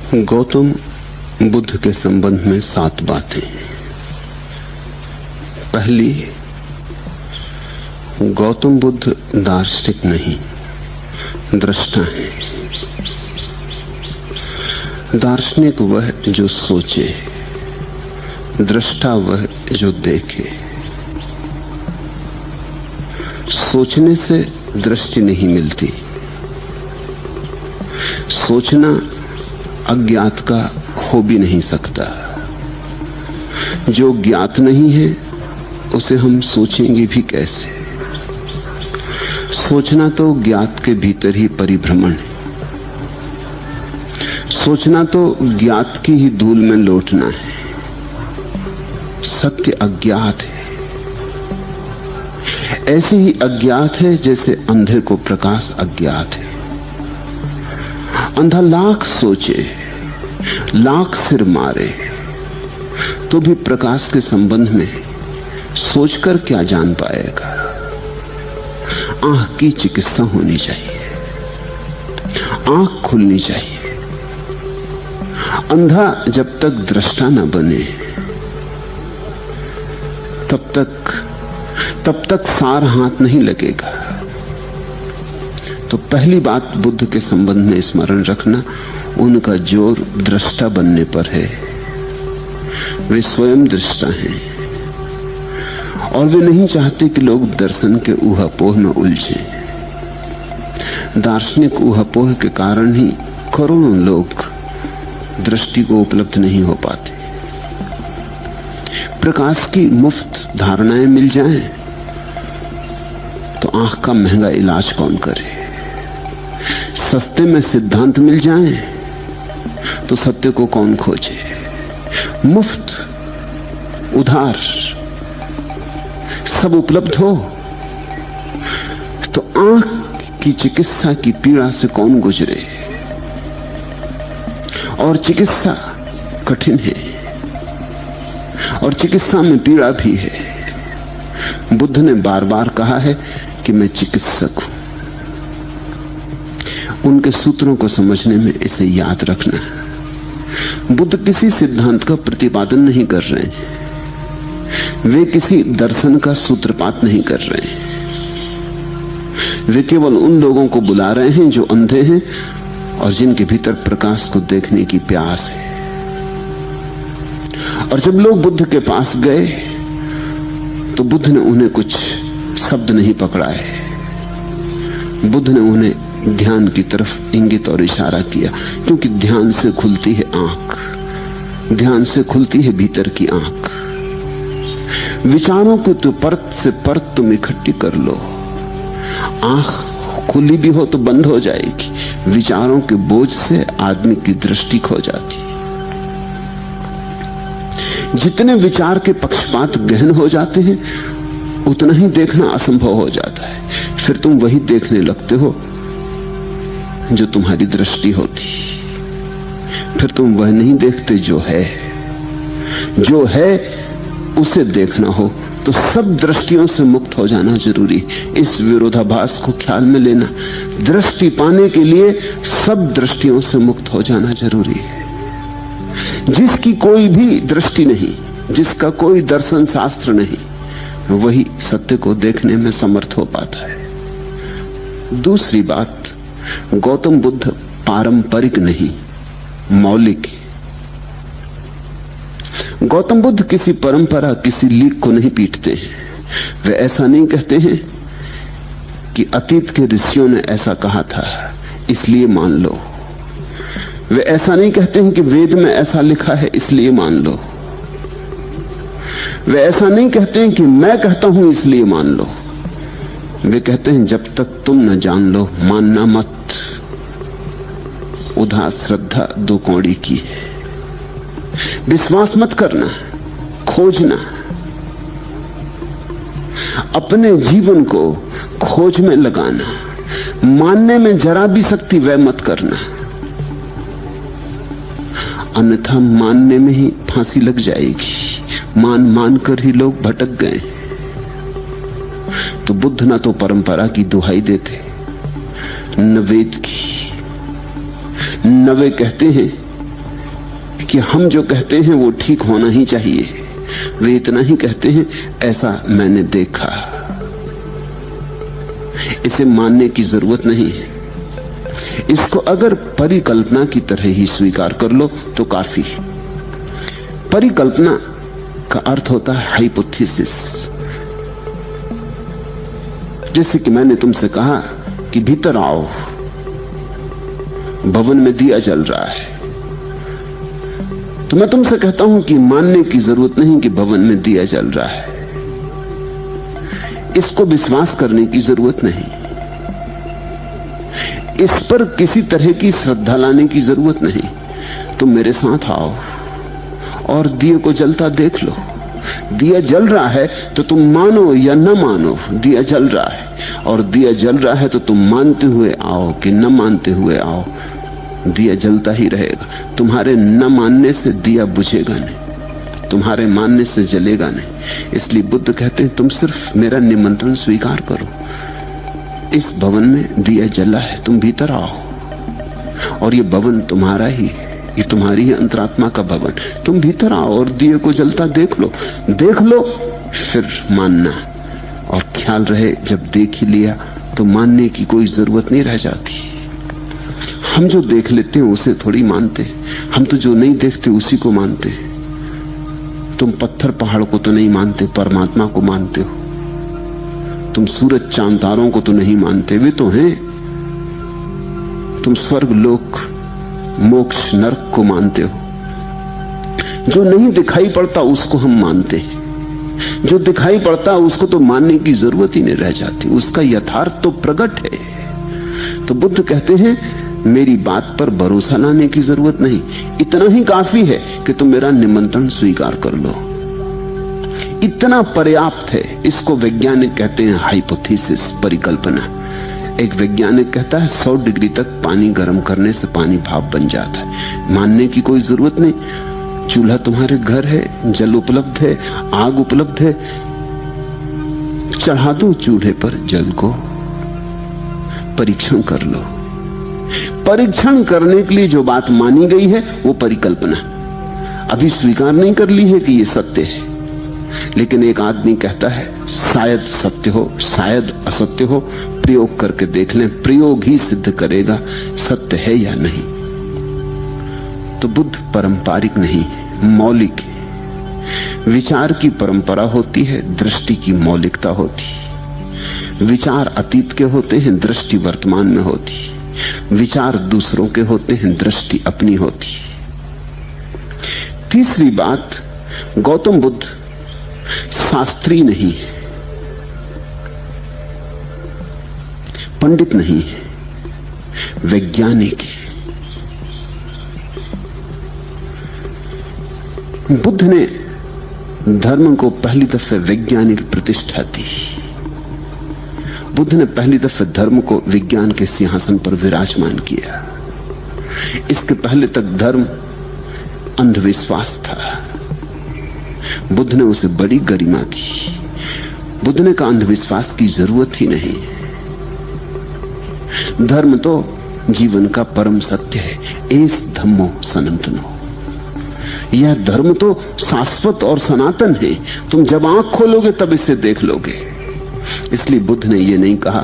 गौतम बुद्ध के संबंध में 7 बातें। पहली, गौतम बुद्ध दार्शनिक नहीं, दृष्टा है। दार्शनिक वह जो सोचे, दृष्टा वह जो देखे। सोचने से दृष्टि नहीं मिलती। सोचना अज्ञात का हो भी नहीं सकता। जो ज्ञात नहीं है उसे हम सोचेंगे भी कैसे? सोचना तो ज्ञात के भीतर ही परिभ्रमण है। सोचना तो ज्ञात की ही धूल में लौटना है। सत्य अज्ञात है, ऐसे ही अज्ञात है जैसे अंधे को प्रकाश अज्ञात है। अंधा लाख सोचे, लाख सिर मारे, तो भी प्रकाश के संबंध में सोचकर क्या जान पाएगा? आंख की चिकित्सा होनी चाहिए, आंख खुलनी चाहिए। अंधा जब तक दृष्टा न बने तब तक सार हाथ नहीं लगेगा। तो पहली बात बुद्ध के संबंध में स्मरण रखना, उनका जोर दृष्टा बनने पर है। वे स्वयं दृष्टा हैं और वे नहीं चाहते कि लोग दर्शन के ऊहापोह में उलझे। दार्शनिक ऊहापोह के कारण ही करोड़ों लोग दृष्टि को उपलब्ध नहीं हो पाते। प्रकाश की मुफ्त धारणाएं मिल जाएं तो आंख का महंगा इलाज कौन करे? सस्ते में सिद्धांत मिल जाएं तो सत्य को कौन खोजे? मुफ्त, उधार सब उपलब्ध हो तो आंख की चिकित्सा की पीड़ा से कौन गुजरे? और चिकित्सा कठिन है और चिकित्सा में पीड़ा भी है। बुद्ध ने बार बार कहा है कि मैं चिकित्सक हूं। उनके सूत्रों को समझने में इसे याद रखना है। बुद्ध किसी सिद्धांत का प्रतिपादन नहीं कर रहे हैं, वे किसी दर्शन का सूत्रपात नहीं कर रहे हैं। वे केवल उन लोगों को बुला रहे हैं जो अंधे हैं और जिनके भीतर प्रकाश को देखने की प्यास है। और जब लोग बुद्ध के पास गए तो बुद्ध ने उन्हें कुछ शब्द नहीं पकड़ाए। बुद्ध ने उन्हें ध्यान की तरफ इंगित और इशारा किया, क्योंकि ध्यान से खुलती है आंख, ध्यान से खुलती है भीतर की आंख। विचारों को तो परत से परत तुम इकट्ठी कर लो। आंख खुली भी हो तो बंद हो जाएगी। विचारों के बोझ से आदमी की दृष्टि खो जाती। जितने विचार के पक्षपात गहन हो जाते हैं उतना ही देखना असंभव हो जाता है। फिर तुम वही देखने लगते हो जो तुम्हारी दृष्टि होती। फिर तुम वह नहीं देखते जो है। जो है उसे देखना हो तो सब दृष्टियों से मुक्त हो जाना जरूरी। इस विरोधाभास को ख्याल में लेना। दृष्टि पाने के लिए सब दृष्टियों से मुक्त हो जाना जरूरी है। जिसकी कोई भी दृष्टि नहीं, जिसका कोई दर्शन शास्त्र नहीं, वही सत्य को देखने में समर्थ हो पाता है। दूसरी बात, गौतम बुद्ध पारंपरिक नहीं, मौलिक है। गौतम बुद्ध किसी परंपरा, किसी लीक को नहीं पीटते हैं। वे ऐसा नहीं कहते हैं कि अतीत के ऋषियों ने ऐसा कहा था इसलिए मान लो। वे ऐसा नहीं कहते हैं कि वेद में ऐसा लिखा है इसलिए मान लो। वे ऐसा नहीं कहते हैं कि मैं कहता हूं इसलिए मान लो। वे कहते हैं जब तक तुम न जान लो मानना मत। उदार श्रद्धा 2 कौड़ी की है। विश्वास मत करना, खोजना। अपने जीवन को खोज में लगाना। मानने में जरा भी शक्ति व्यय मत करना, अन्यथा मानने में ही फांसी लग जाएगी। मान मान कर ही लोग भटक गए। तो बुद्ध ना तो परंपरा की दुहाई देते, न वेद की। न वे कहते हैं कि हम जो कहते हैं वो ठीक होना ही चाहिए। वे इतना ही कहते हैं, ऐसा मैंने देखा। इसे मानने की जरूरत नहीं है। इसको अगर परिकल्पना की तरह ही स्वीकार कर लो तो काफी। परिकल्पना का अर्थ होता है हाइपोथेसिस। जैसे कि मैंने तुमसे कहा कि भीतर आओ, भवन में दिया जल रहा है, तो मैं तुमसे कहता हूं कि मानने की जरूरत नहीं कि भवन में दिया जल रहा है। इसको विश्वास करने की जरूरत नहीं। इस पर किसी तरह की श्रद्धा लाने की जरूरत नहीं। तुम मेरे साथ आओ और दिए को जलता देख लो। दिया जल रहा है तो तुम मानो या न मानो, दिया जल रहा है। और दिया जल रहा है तो तुम मानते हुए आओ कि न मानते हुए आओ, दिया जलता ही रहेगा। तुम्हारे न मानने से दिया बुझेगा नहीं, तुम्हारे मानने से जलेगा नहीं। इसलिए बुद्ध कहते हैं तुम सिर्फ मेरा निमंत्रण स्वीकार करो। इस भवन में दिया जला है, तुम भीतर आओ। और ये भवन तुम्हारा ही है, ये तुम्हारी ही अंतरात्मा का भवन। तुम भीतर आओ और दिए को जलता देख लो। देख लो फिर मानना। और ख्याल रहे, जब देख ही लिया तो मानने की कोई जरूरत नहीं रह जाती। हम जो देख लेते हैं उसे थोड़ी मानते, हम तो जो नहीं देखते उसी को मानते। तुम पत्थर पहाड़ को तो नहीं मानते, परमात्मा को मानते हो। तुम सूरज चांद तारों को तो नहीं मानते, वे तो हैं। तुम स्वर्ग लोक मोक्ष नरक को मानते हो। जो नहीं दिखाई पड़ता उसको हम मानते हैं, जो दिखाई पड़ता उसको तो मानने की जरूरत ही नहीं रह जाती, उसका यथार्थ तो प्रकट है। तो बुद्ध कहते हैं मेरी बात पर भरोसा लाने की जरूरत नहीं, इतना ही काफी है कि तुम मेरा निमंत्रण स्वीकार कर लो। इतना पर्याप्त है। इसको वैज्ञानिक कहते हैं हाइपोथेसिस, परिकल्पना। एक वैज्ञानिक कहता है 100 डिग्री तक पानी गर्म करने से पानी भाप बन जाता है। मानने की कोई जरूरत नहीं। चूल्हा तुम्हारे घर है, जल उपलब्ध है, आग उपलब्ध है, चढ़ा दो चूल्हे पर जल को, परीक्षण कर लो। परीक्षण करने के लिए जो बात मानी गई है वो परिकल्पना, अभी स्वीकार नहीं कर ली है कि ये सत्य है। लेकिन एक आदमी कहता है शायद सत्य हो, शायद असत्य हो, प्रयोग करके देख लें। प्रयोग ही सिद्ध करेगा सत्य है या नहीं। तो बुद्ध पारंपरिक नहीं, मौलिक है। विचार की परंपरा होती है, दृष्टि की मौलिकता होती है। विचार अतीत के होते हैं, दृष्टि वर्तमान में होती है। विचार दूसरों के होते हैं, दृष्टि अपनी होती है। तीसरी बात, गौतम बुद्ध शास्त्री नहीं है, पंडित नहीं है, वैज्ञानिक है। बुद्ध ने धर्म को पहली दफे वैज्ञानिक प्रतिष्ठा दी। बुद्ध ने पहली दफे धर्म को विज्ञान के सिंहासन पर विराजमान किया। इसके पहले तक धर्म अंधविश्वास था, बुद्ध ने उसे बड़ी गरिमा दी। बुद्ध ने कहा अंधविश्वास की जरूरत ही नहीं, धर्म तो जीवन का परम सत्य है। एस धम्मो सनातनो, यह धर्म तो शाश्वत और सनातन है। तुम जब आंख खोलोगे तब इसे देख लोगे। इसलिए बुद्ध ने यह नहीं कहा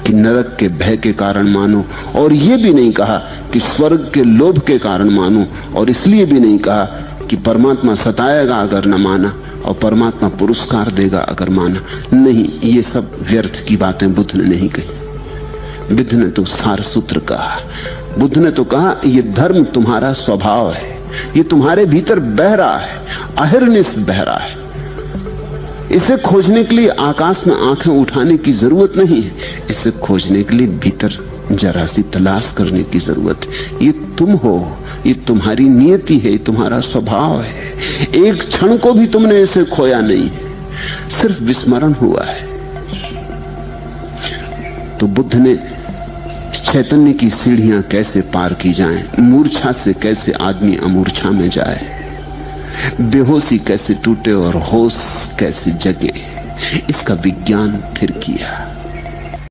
कि नरक के भय के कारण मानो, और यह भी नहीं कहा कि स्वर्ग के लोभ के कारण मानो, और इसलिए भी नहीं कहा कि परमात्मा सताएगा अगर न माना और परमात्मा पुरस्कार देगा अगर माना। नहीं, ये सब व्यर्थ की बातें बुद्ध ने नहीं कही। बुद्ध ने तो सार सूत्र कहा। बुद्ध ने तो कहा ये धर्म तुम्हारा स्वभाव है, ये तुम्हारे भीतर बह रहा है, अहिर्निश बह रहा है। इसे खोजने के लिए आकाश में आंखें उठाने की जरूरत नहीं है, इसे खोजने के लिए भीतर जरा सी तलाश करने की जरूरत है। ये तुम हो, ये तुम्हारी नियति है, तुम्हारा स्वभाव है। एक क्षण को भी तुमने इसे खोया नहीं, सिर्फ विस्मरण हुआ है। तो बुद्ध ने चैतन्य की सीढ़ियां कैसे पार की जाएं, मूर्छा से कैसे आदमी अमूर्छा में जाए, बेहोशी कैसे टूटे और होश कैसे जगे, इसका विज्ञान फिर किया।